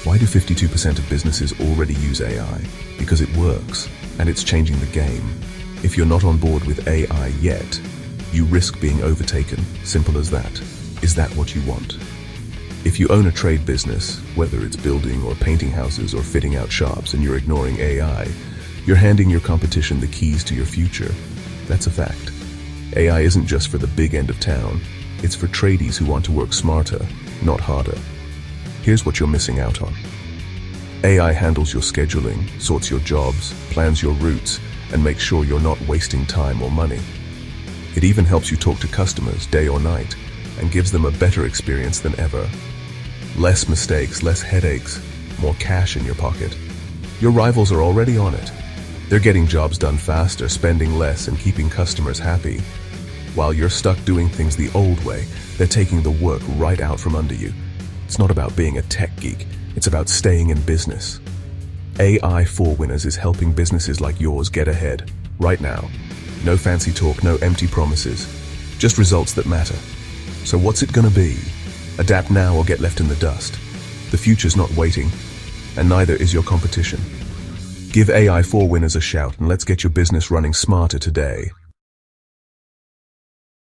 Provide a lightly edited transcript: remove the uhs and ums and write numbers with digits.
Why do 52% of businesses already use AI? Because it works, and it's changing the game. If you're not on board with AI yet, you risk being overtaken. Simple as that. Is that what you want? If you own a trade business, whether it's building or painting houses or fitting out shops, and you're ignoring AI, you're handing your competition the keys to your future. That's a fact. AI isn't just for the big end of town. It's for tradies who want to work smarter, not harder. Here's what you're missing out on. AI handles your scheduling, sorts your jobs, plans your routes, and makes sure you're not wasting time or money. It even helps you talk to customers day or night and gives them a better experience than ever. Less mistakes, less headaches, more cash in your pocket. Your rivals are already on it. They're getting jobs done faster, spending less, and keeping customers happy. While you're stuck doing things the old way, they're taking the work right out from under you. It's not about being a tech geek, it's about staying in business. AI for Winners is helping businesses like yours get ahead, right now. No fancy talk, no empty promises, just results that matter. So what's it gonna be? Adapt now or get left in the dust. The future's not waiting, and neither is your competition. Give AI for Winners a shout and let's get your business running smarter today.